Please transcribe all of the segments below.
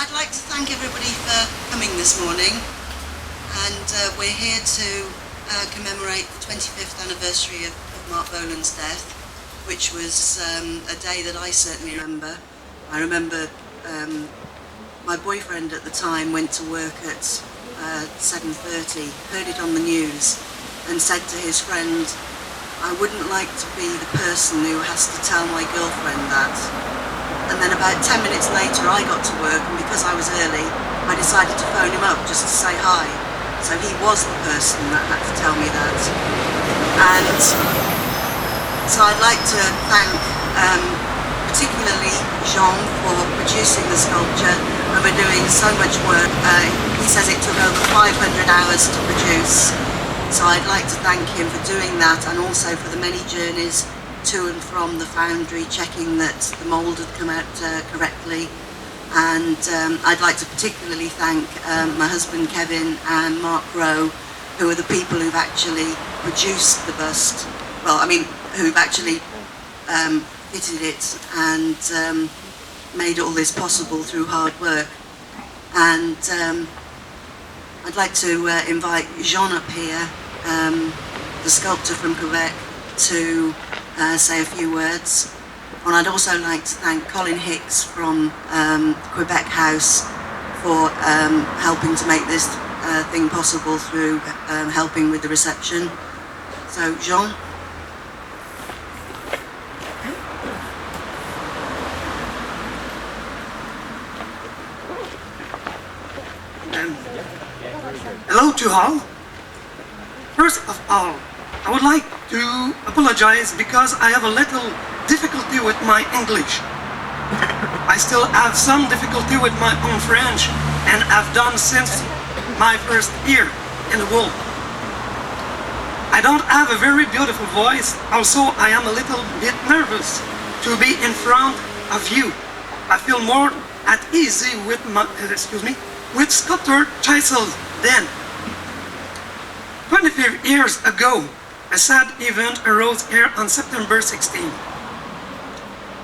I'd like to thank everybody for coming this morning, and we're here to commemorate the 25th anniversary of Marc Bolan's death, which was a day that I certainly remember. I remember my boyfriend at the time went to work at 7:30, heard it on the news, and said to his friend, "I wouldn't like to be the person who has to tell my girlfriend that." And then about 10 minutes later I got to work, and because I was early, I decided to phone him up just to say hi. So he was the person that had to tell me that. And so I'd like to thank particularly Jean for producing the sculpture, and we're doing so much work. He says it took over 500 hours to produce. So I'd like to thank him for doing that, and also for the many journeys to and from the foundry, checking that the mould had come out correctly. And I'd like to particularly thank my husband Kevin and Marc, who are the people who've actually produced the bust. Well, I mean, who've actually fitted it and made all this possible through hard work. And I'd like to invite Jean up here, the sculptor from Quebec, to say a few words. And I'd also like to thank Colin Hicks from Quebec House for helping to make this thing possible through helping with the reception. So, Jean. Hello to all. First of all, I would like to apologize because I have a little difficulty with my English. I still have some difficulty with my own French, and have done since my first year in the world. I don't have a very beautiful voice. Also, I am a little bit nervous to be in front of you. I feel more at ease with with sculptor chisels then. 25 years ago, a sad event arose here on September 16.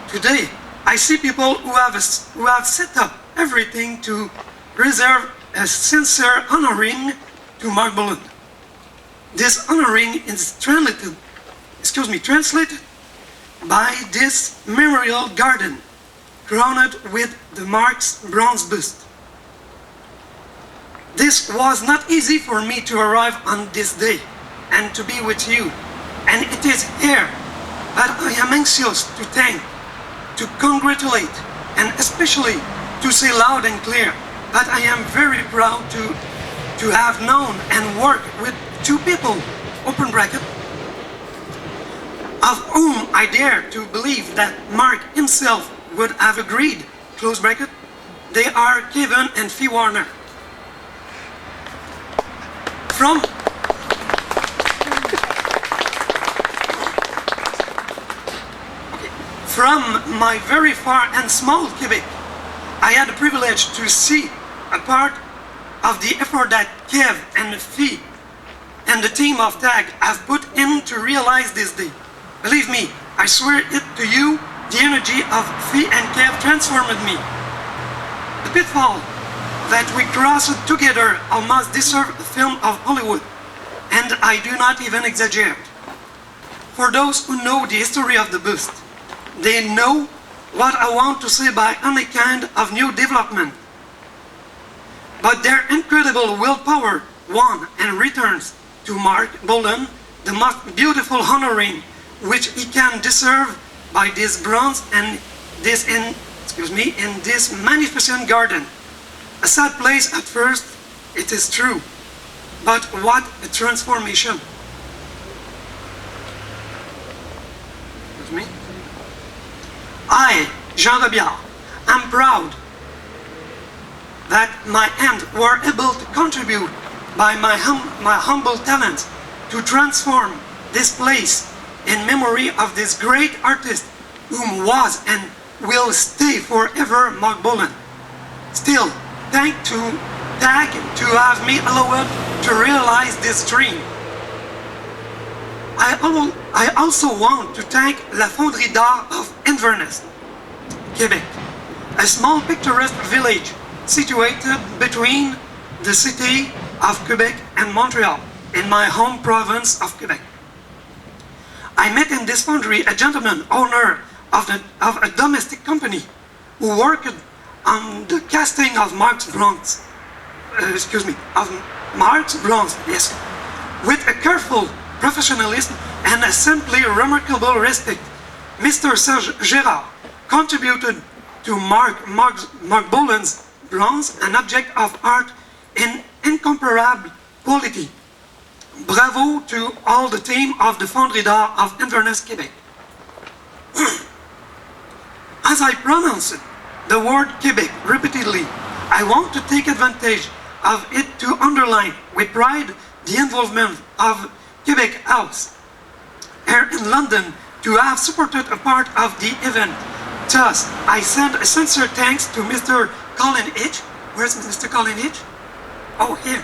Today, I see people who have set up everything to reserve a sincere honoring to Marc Bolan. This honoring is translated by this memorial garden, crowned with the Marc's bronze bust. This was not easy for me to arrive on this day and to be with you, and it is here that I am anxious to thank, to congratulate, and especially to say loud and clear that I am very proud to have known and worked with two people, open bracket, of whom I dare to believe that Marc himself would have agreed, close bracket. They are Kevin and Fee Warner. From my very far and small Quebec, I had the privilege to see a part of the effort that Kev and Fee and the team of TAG have put in to realize this day. Believe me, I swear it to you, the energy of Fee and Kev transformed me. The pitfall that we crossed together almost deserve a film of Hollywood, and I do not even exaggerate. For those who know the history of the bust, they know what I want to say by any kind of new development. But their incredible willpower won and returns to Marc Bolan the most beautiful honoring which he can deserve by this bronze and in this magnificent garden. A sad place at first, it is true, but what a transformation. With me? I, Jean Rebiard, am proud that my hands were able to contribute by my humble talents to transform this place in memory of this great artist whom was and will stay forever Marc Bolan. Still, thank to TAG to have me allowed to realize this dream. I also want to thank La Fonderie d'Art of Inverness, Quebec, a small picturesque village situated between the city of Quebec and Montreal, in my home province of Quebec. I met in this foundry a gentleman, owner of a domestic company, who worked on the casting of Marc's bronze, yes, with a careful professionalism and a simply remarkable respect. Mr. Serge Gérard contributed to Marc Bolan's bronze, an object of art in incomparable quality. Bravo to all the team of the Fonderie d'Art of Inverness, Quebec. As I pronounce the word Quebec repeatedly, I want to take advantage of it to underline with pride the involvement of Quebec House here in London to have supported a part of the event. Thus, I send a sincere thanks to Mr. Colin Hitch. Where's Mr. Colin Hitch? Oh, here.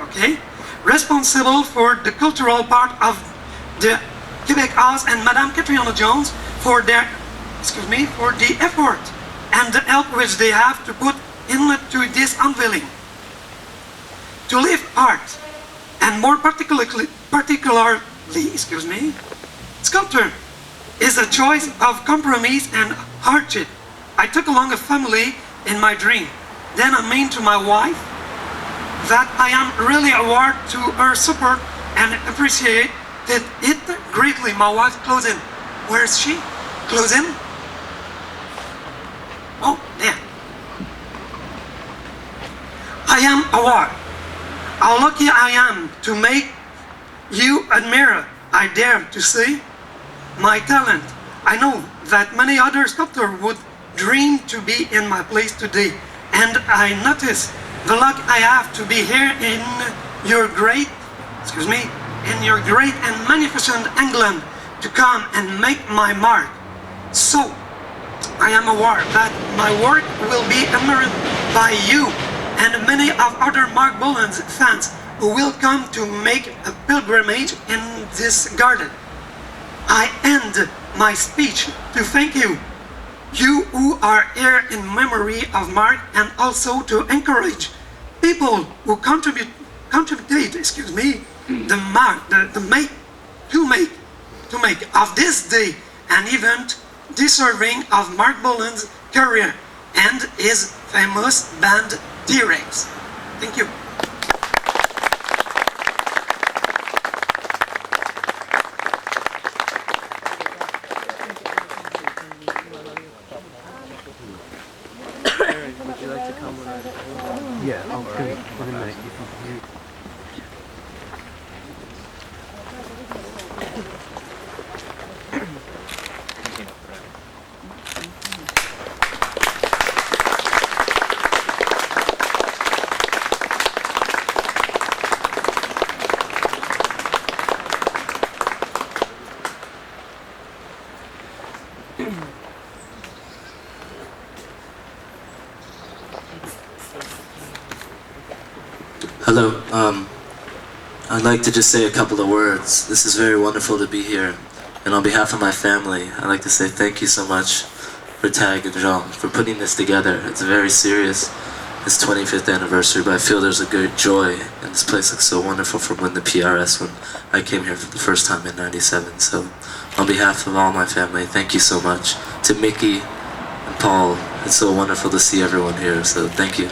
Okay. Responsible for the cultural part of the Quebec House, and Madame Catriona Jones for the effort and the help which they have to put into this unveiling. To live art, and more particularly, sculpture, is a choice of compromise and hardship. I took along a family in my dream. Then I mean to my wife that I am really aware to her support and appreciate it greatly. My wife, close in. Where is she? Close in? Oh, there. I am aware how lucky I am to make you admire. I dare to say my talent. I know that many other sculptors would dream to be in my place today, and I notice the luck I have to be here in your great and magnificent England to come and make my mark. So, I am aware that my work will be admired by you and many of other Marc Bolan's fans who will come to make a pilgrimage in this garden. I end my speech to thank you, you who are here in memory of Marc, and also to encourage people who contribute to make of this day an event deserving of Marc Bolan's career and his famous band T-Rex. Thank you. Would you like to come with Yeah, I'll do it in a minute. Hello, I'd like to just say a couple of words. This is very wonderful to be here, and on behalf of my family, I'd like to say thank you so much for TAG and Jean for putting this together. It's very serious, it's 25th anniversary, but I feel there's a good joy, and this place looks so wonderful from when the PRS, when I came here for the first time in '97. So, on behalf of all my family, thank you so much. To Mickey and Paul, it's so wonderful to see everyone here, so thank you.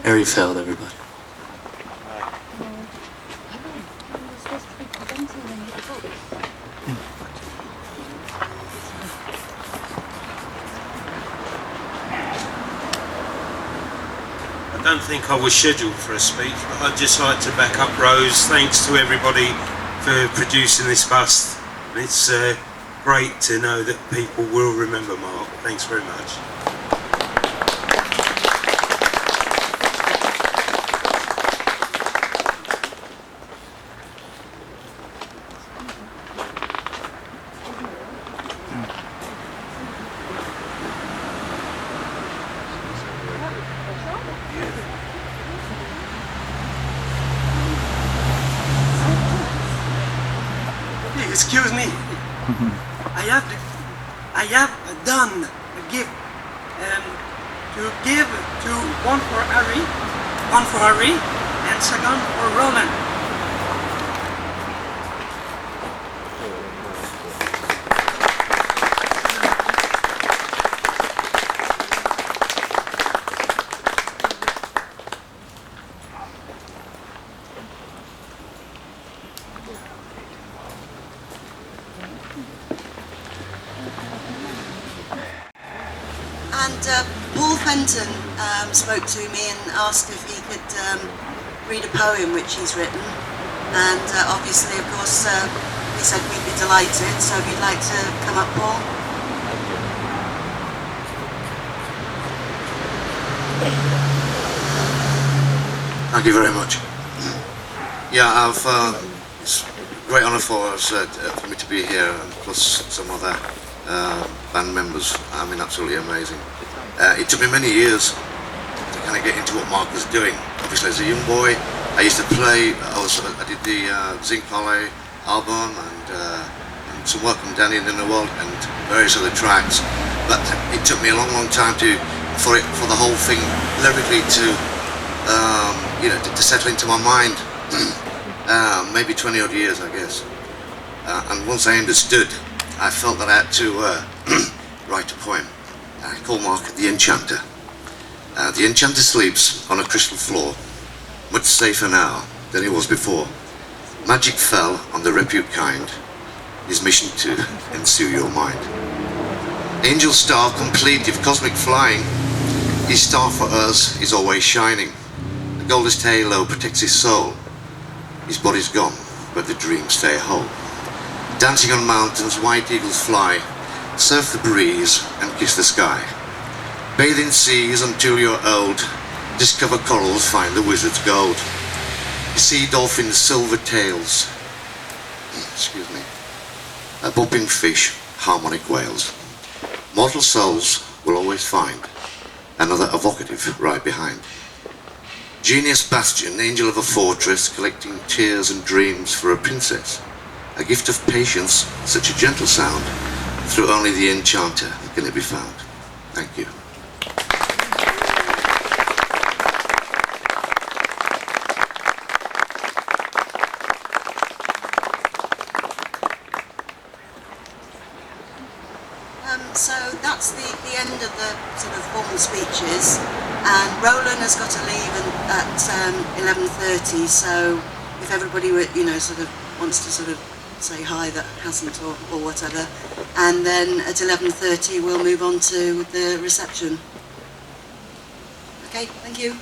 Harry failed, everybody. I don't think I was scheduled for a speech, but I'd just like to back up Rose. Thanks to everybody for producing this bust. It's great to know that people will remember Marc. Thanks very much. Excuse me. I have done a gift to give to one for Harry, and second for Roland. And Paul Fenton spoke to me and asked if he could read a poem which he's written. And obviously, of course, we said we'd be delighted. So if you'd like to come up, Paul. Thank you very much. Yeah, it's a great honour for us, for me to be here, and plus some other band members. I mean, absolutely amazing. It took me many years to kind of get into what Marc was doing. Obviously, as a young boy, I used to play. I did the Zinc Palais album and some work on Danny in the World and various other tracks. But it took me a long time for the whole thing lyrically to to settle into my mind. Maybe 20 odd years, I guess. And once I understood, I felt that I had to write a poem. I call Marc the Enchanter. The Enchanter sleeps on a crystal floor, much safer now than he was before. Magic fell on the repute kind, his mission to ensue your mind. Angel star complete of cosmic flying, his star for us is always shining. The goldest halo protects his soul. His body's gone, but the dreams stay whole. Dancing on mountains, white eagles fly, surf the breeze and kiss the sky. Bathe in seas until you're old, discover corals, find the wizard's gold. See dolphins' silver tails, bobbing fish, harmonic whales. Mortal souls will always find another evocative right behind. Genius bastion, angel of a fortress, collecting tears and dreams for a princess. A gift of patience, such a gentle sound, through only the enchanter can it be found. Thank you. So that's the end of the sort of formal speeches, and Roland has got to leave at 11:30. So if everybody sort of wants to sort of say hi that hasn't or whatever, and then at 11:30 we'll move on to the reception. Okay, thank you.